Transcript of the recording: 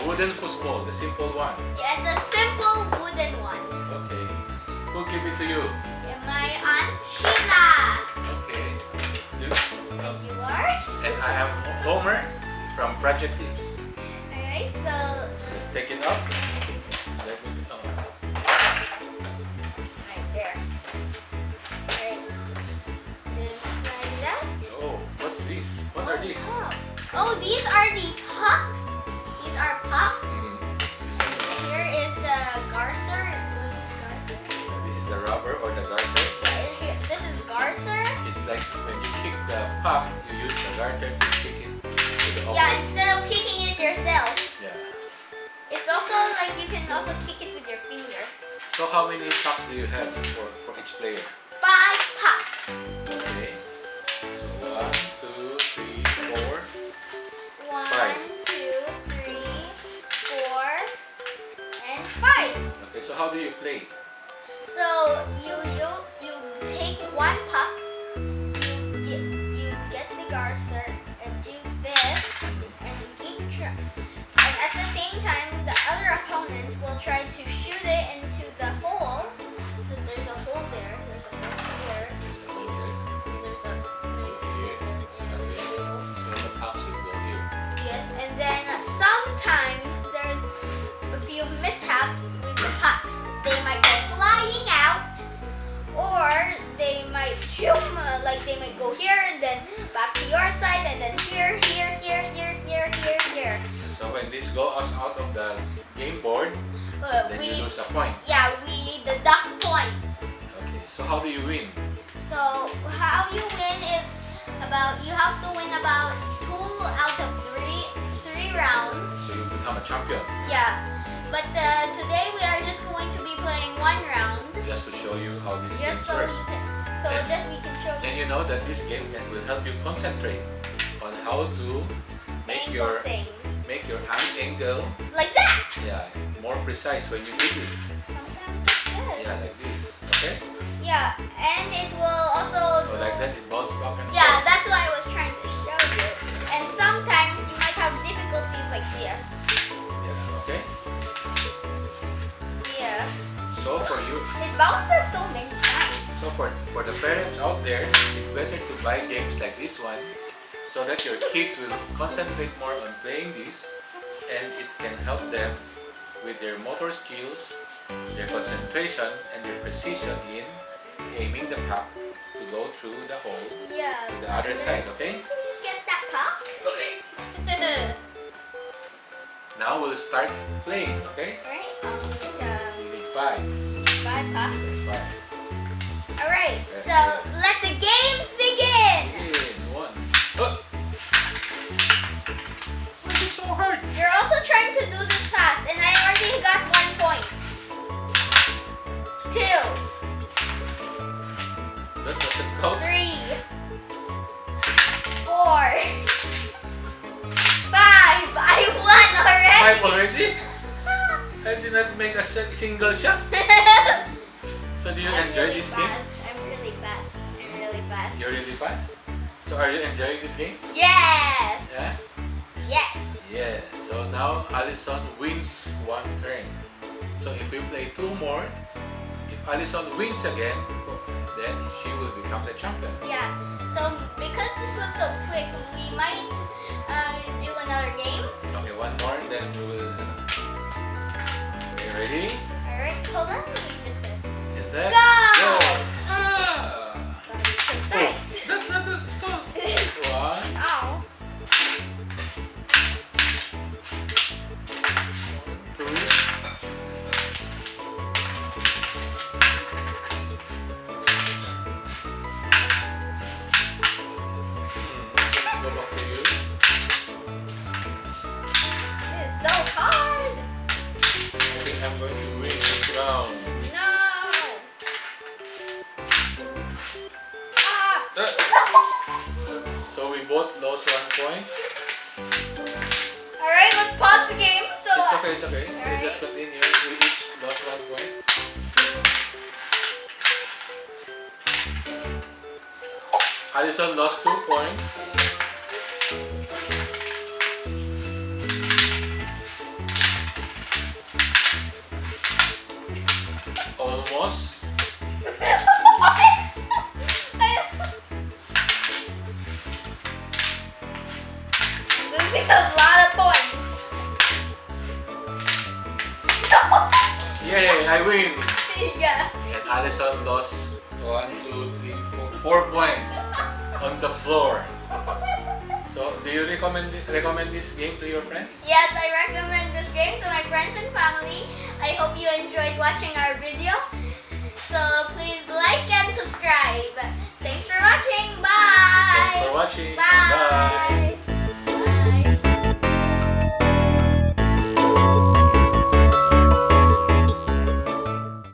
wooden foosball, the simple one. Yeah, it's a simple wooden one. Okay. Who give it to you? Yeah, my Aunt Sheila. Okay. You? You are? And I am Homer from Project Tips. Alright, so Let's take it up. Let me put on. right there. Alright. Then slide it out. Oh, what's this? What are these? Oh, these are the pucks. These are pucks. Here is Garther. Was this Garther? This is the rubber or the garter. This is Garther. It's like when you kick the puck, you use the garter to kick it to the Yeah, opponent. instead of kicking it yourself. Yeah. It's also like you can also kick it with your finger. So how many pucks do you have for each player? 5 pucks. Okay. So 1, 2, 3, 4. 1, 5. 2, 3, 4, and 5. Okay, so how do you play? So you take 1 puck, you get the Garther and do this and keep track. And at the same time, the other opponent will try to shoot it into the hole. There's a hole there. There's a hole here. There's a hole here. There's a nice Here. there. Okay. So the puck should go here. Yes, and then sometimes there's a few mishaps with the pucks. They might go flying out, or they might zoom, like they might go here and then back to your side, and then here. So when this goes out of the game board, then We you lose a point. deduct points. Okay, so how do you win? So how you win is you have to win about 2 out of 3 rounds. So you become a champion. Yeah, but today we are just going to be playing 1 round. Just to show you how this game Just so works. you can, we can show And you you know that this game will help you concentrate on how to make angle your hand angle, like that. more precise when you hit it. Sometimes it Yeah, does. like this. Okay? Yeah, and it will also So like that, it bounces back and Yeah, forth. that's what I was trying to show you. And sometimes you might have difficulties like this. Yeah. Okay. Yeah. So for you, It bounces so many times. so for the parents out there, it's better to buy games like this one, so that your kids will concentrate more on playing this, and it can help them with their motor skills, their concentration, and their precision in aiming the puck to go through the hole Yeah. to the other side. Okay? Please get that puck. Okay. Now we'll start playing. Okay? Right? We need 5. 5 pucks. That's 5. Alright, so let the games begin. Begin. 1. Oh! Why is it so hard? You're also trying to do this fast, and I already got 1 point. 2, That doesn't count. 3, 4, 5. I won already. 5 already? I did not make a single shot. So do you enjoy this game? I'm really fast. I'm really fast. You're really fast? So are you enjoying this game? Yes. Yeah? Yes. Yes. So now Alyson wins 1 turn. So if we play 2 more, if Alyson wins again, then she will become the champion. Yeah. So because this was so quick, we might do another game. Okay, 1 more, then we will. Okay, ready? All right. Hold on. Let me just say. Is that? Go! Ah! Gotta be precise. Oh, that's not a. Oh. 1. Ow. 2. Go back to you. This is so hard. I think I'm going to win this round. No. Ah. So we both lost 1 point. All right. Let's pause the game. So. It's okay, it's okay. We Alright. just continue. We each lost 1 point. Alyson lost 2 points. Almost. Losing a lot of points. Yay, I win. Yeah. And Alyson lost 1, 2, 3, 4 points on the floor. So, do you recommend this game to your friends? Yes, I recommend this game to my friends and family. I hope you enjoyed watching our video. So please like and subscribe. Thanks for watching. Bye. Thanks for watching. Bye. Bye.